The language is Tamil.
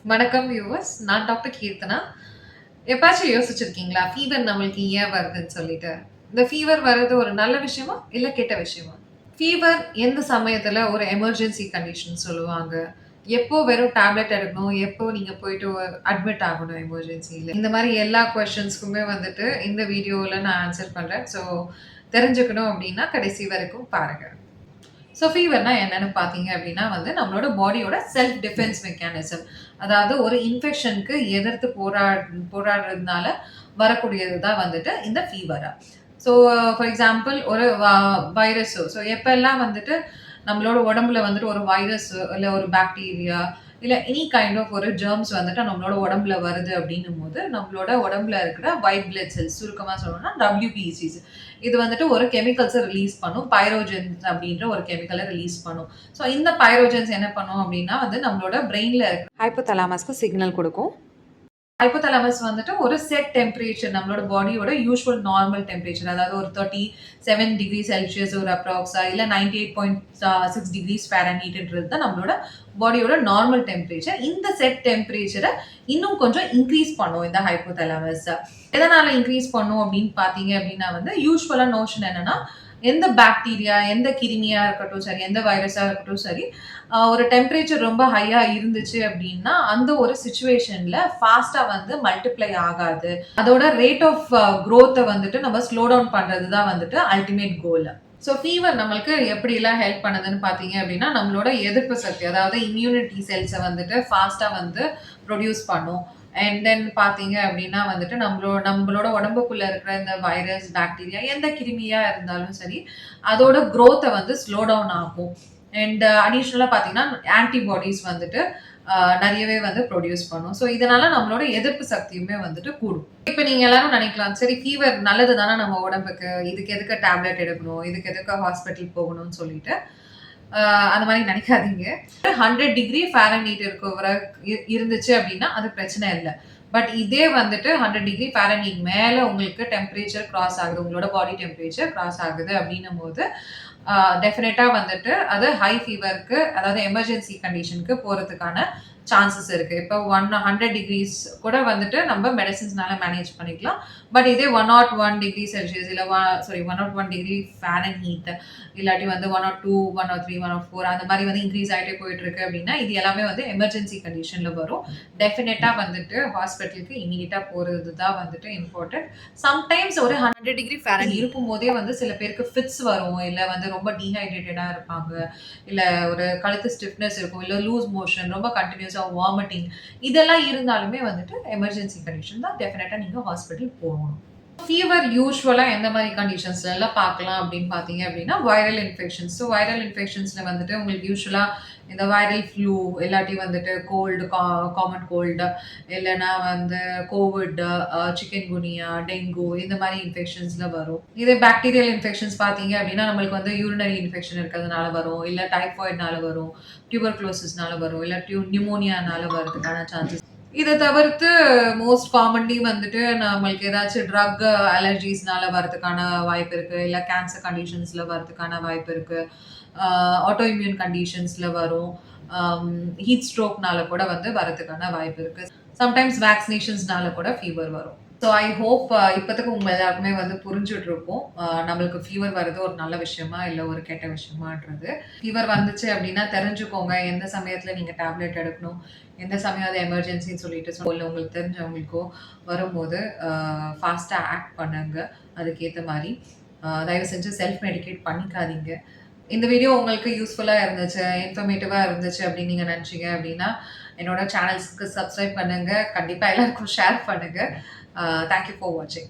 வணக்கம் வியூவர்ஸ். நான் டாக்டர் கீர்த்தனா. எப்பாச்சும் யோசிச்சிருக்கீங்களா? ஃபீவர் நம்மளுக்கு ஏன் வருதுன்னு சொல்லிட்டு. இந்த ஃபீவர் வர்றது ஒரு நல்ல விஷயமா? இல்ல கெட்ட விஷயமா? ஃபீவர் எந்த சமயத்துல ஒரு எமர்ஜென்சி கண்டிஷன் சொல்லுவாங்க. எப்போ வெறும் டேப்லெட் எடுக்கணும், எப்போ நீங்க போயிட்டு அட்மிட் ஆகணும் எமர்ஜென்சில. இந்த மாரி எல்லா கொஸ்டின்ஸ்க்குமே வந்துட்டு இந்த வீடியோல நான் ஆன்சர் பண்றேன். ஸோ தெரிஞ்சுக்கணும் அப்டின்னா கடைசி வரைக்கும் பாருங்க. ஸோ ஃபீவர்னா என்னன்னு பார்த்தீங்க அப்படின்னா வந்து நம்மளோட பாடியோட செல்ஃப் டிஃபென்ஸ் மெக்கானிசம். அதாவது ஒரு இன்ஃபெக்ஷனுக்கு எதிர்த்து போராடுறதுனால வரக்கூடியது தான் வந்துட்டு இந்த ஃபீவரா. ஸோ ஃபார் எக்ஸாம்பிள் ஒரு வைரஸோ ஸோ எப்பெல்லாம் வந்துட்டு நம்மளோட உடம்புல வந்துட்டு ஒரு வைரஸ் இல்லை ஒரு பாக்டீரியா இல்லை எனி கைண்ட் ஆஃப் ஒரு ஜெர்ம்ஸ் வந்துட்டு நம்மளோட உடம்புல வருது அப்படின்னும் போது நம்மளோட உடம்புல இருக்கிற ஒயிட் பிளட் செல்ஸ் சுருக்கமாக சொல்லணும்னா WBCs இது வந்துட்டு ஒரு கெமிக்கல்ஸை ரிலீஸ் பண்ணும். பைரோஜென்ஸ் அப்படின்ற ஒரு கெமிக்கலை ரிலீஸ் பண்ணும். ஸோ இந்த பைரோஜென்ஸ் என்ன பண்ணும் அப்படின்னா வந்து நம்மளோட பிரெயின்ல இருக்கிற ஹைப்போதலாமஸ்க்கு சிக்னல் கொடுக்கும். ஹைப்போதலாமஸ் வந்துட்டு ஒரு செட் டெம்பரேச்சர் நம்மளோட பாடியோட யூஷுவல் நார்மல் டெம்பரேச்சர் அதாவது ஒரு 37 டிகிரி செல்சியஸ் ஒரு அப்ராக்ஸா இல்லை 98.6 டிகிரிஸ் தான் நம்மளோட பாடியோட நார்மல் டெம்பரேச்சர். இந்த செட் டெம்பரேச்சரை இன்னும் கொஞ்சம் இன்க்ரீஸ் பண்ணும் இந்த ஹைப்போதலாமஸ். எதனால இன்க்ரீஸ் பண்ணும் அப்படின்னு பார்த்தீங்க அப்படின்னா வந்து யூஸ்வலா நோஷன் என்னன்னா எந்த பாக்டீரியா எந்த கிருமியா இருக்கட்டும் சரி எந்த வைரஸா இருக்கட்டும் சரி ஒரு டெம்பரேச்சர் ரொம்ப ஹையா இருந்துச்சு அப்படின்னா அந்த ஒரு சுச்சுவேஷன்ல ஃபாஸ்டா வந்து மல்டிப்ளை ஆகாது. அதோட ரேட் ஆஃப் க்ரோத்தை வந்துட்டு நம்ம ஸ்லோ டவுன் பண்றது தான் வந்துட்டு அல்டிமேட் கோல். ஸோ ஃபீவர் நம்மளுக்கு எப்படிலாம் ஹெல்ப் பண்ணுதுன்னு பார்த்தீங்க அப்படின்னா நம்மளோட எதிர்ப்பு சக்தி அதாவது இம்யூனிட்டி செல்ஸை வந்துட்டு ஃபாஸ்ட்டாக வந்து ப்ரொடியூஸ் பண்ணும். அண்ட் தென் பார்த்தீங்க அப்படின்னா வந்துட்டு நம்மளோட உடம்புக்குள்ள இருக்கிற இந்த வைரஸ் பாக்டீரியா எந்த கிருமியா இருந்தாலும் சரி அதோட க்ரோத்தை வந்து ஸ்லோ டவுன் ஆகும். அண்ட் அடிஷ்னலாக பார்த்தீங்கன்னா ஆன்டிபாடிஸ் வந்துட்டு நிறையவே வந்து ப்ரொடியூஸ் பண்ணும். ஸோ இதனால நம்மளோட எதிர்ப்பு சக்தியுமே வந்துட்டு கூடும். இப்போ நீங்க எல்லாரும் நினைக்கலாம் சரி ஃபீவர் நல்லது தானே நம்ம உடம்புக்கு, இதுக்கு எதுக்கு டேப்லெட் எடுக்கணும், இதுக்கு எதுக்கு ஹாஸ்பிட்டல் போகணும்னு சொல்லிட்டு அந்த மாதிரி நினைக்காதீங்க. 100 டிகிரி இருக்கிற இருந்துச்சு அப்படின்னா அது பிரச்சனை இல்லை. பட் இதே வந்துட்டு 100 டிகிரி மேல உங்களுக்கு டெம்பரேச்சர் கிராஸ் ஆகுது, உங்களோட பாடி டெம்பரேச்சர் கிராஸ் ஆகுது அப்படின்னும் போது டெஃபினட்டா வந்துட்டு அது ஹை ஃபீவருக்கு அதாவது எமர்ஜென்சி கண்டிஷனுக்கு போறதுக்கான சான்சஸ் இருக்கு. இப்போ 100 டிகிரிஸ் கூட வந்துட்டு நம்ம மெடிசின்ஸ்னால மேனேஜ் பண்ணிக்கலாம். பட் இதே 101 டிகிரி செல்சியஸ் இல்லை 101 டிகிரி இல்லாட்டி வந்து 102 103 104 அந்த மாதிரி வந்து இன்க்ரீஸ் ஆகிட்டே போயிட்டு இருக்கு அப்படின்னா இது எல்லாமே வந்து எமர்ஜென்சி கண்டிஷன்ல வரும். டெஃபினட்டா வந்துட்டு ஹாஸ்பிட்டலுக்கு இமீடியட்டா போறது தான் வந்துட்டு இம்பார்ட்டன்ட். சம்டைம்ஸ் ஒரு 100 டிகிரி இருக்கும் போதே வந்து சில பேருக்கு ஃபிட்ஸ் வரும், இல்லை வந்து ரொம்ப டீஹைட்ரேட்டடா இருப்பாங்க, இல்லை ஒரு கழுத்து ஸ்டிஃப்னஸ் இருக்கும், இல்லை லூஸ் மோஷன் ரொம்ப கண்டினியூஸா வாமிட்டிங் இதெல்லாம் இருந்தாலுமே வந்துட்டு எமர்ஜென்சி கண்டிஷன் தான் டெஃபினட்டா நீங்க ஹாஸ்பிட்டல் போகணும். ஃபீவர் யூஸ்வலா எந்த மாதிரி கண்டிஷன்ஸ்ல எல்லாம் பார்க்கலாம் அப்படின்னு பார்த்தீங்க அப்படின்னா வைரல் இன்ஃபெக்ஷன்ஸ். ஸோ வைரல் இன்ஃபெக்ஷன்ஸ்ல வந்துட்டு உங்களுக்கு யூஸ்வலா இந்த வைரல் ஃப்ளூ இல்லாட்டி வந்துட்டு கோல்டு காமன் கோல்டு இல்லைன்னா வந்து கோவிட் சிக்கன் குனியா டெங்கு இந்த மாதிரி இன்ஃபெக்ஷன்ஸ்ல வரும். இதே பாக்டீரியல் இன்ஃபெக்ஷன்ஸ் பார்த்தீங்க அப்படின்னா நம்மளுக்கு வந்து யூரினரி இன்ஃபெக்ஷன் இருக்கிறதுனால வரும், இல்லை டைஃபாய்ட்னால வரும், டியூபர்குலோசிஸ்னால வரும், இல்லை நிமோனியானால வரதுக்கான சான்சஸ். இதை தவிர்த்து மோஸ்ட் காமன்லி வந்துட்டு நம்மளுக்கு ஏதாச்சும் ட்ரக் அலர்ஜிஸ்னால வரதுக்கான வாய்ப்பு இருக்கு, இல்லை கேன்சர் கண்டிஷன்ஸ்ல வரதுக்கான வாய்ப்பு இருக்கு, ஆட்டோ இம்யூன் கண்டிஷன்ஸ்ல வரும், ஹீட் ஸ்ட்ரோக்னால கூட வந்து வரதுக்கான வாய்ப்பு இருக்கு. சம்டைம்ஸ் வேக்சினேஷன்ஸ்னால கூட ஃபீவர் வரும். ஸோ ஐ ஹோப் இப்போதைக்கு உங்க எல்லாருக்குமே வந்து புரிஞ்சுட்டு இருக்கும் நம்மளுக்கு ஃபீவர் வர்றது ஒரு நல்ல விஷயமா இல்லை ஒரு கெட்ட விஷயமான்றது. ஃபீவர் வந்துச்சு அப்படின்னா தெரிஞ்சுக்கோங்க எந்த சமயத்தில் நீங்கள் டேப்லெட் எடுக்கணும், எந்த சமயம் அது எமர்ஜென்சின்னு சொல்லிட்டு இல்லை உங்களுக்கு தெரிஞ்சவங்களுக்கோ வரும்போது ஃபாஸ்ட்டாக ஆக்ட் பண்ணுங்க. அதுக்கேற்ற மாதிரி தயவு செஞ்சு செல்ஃப் மெடிகேட் பண்ணிக்காதீங்க. இந்த வீடியோ உங்களுக்கு யூஸ்ஃபுல்லாக இருந்துச்சு, இன்ஃபர்மேட்டிவாக இருந்துச்சு அப்படின்னு நீங்கள் நினச்சிங்க அப்படின்னா என்னோட சேனல்ஸ்க்கு சப்ஸ்கிரைப் பண்ணுங்கள். கண்டிப்பாக எல்லாருக்கும் ஷேர் பண்ணுங்கள். Thank you for watching.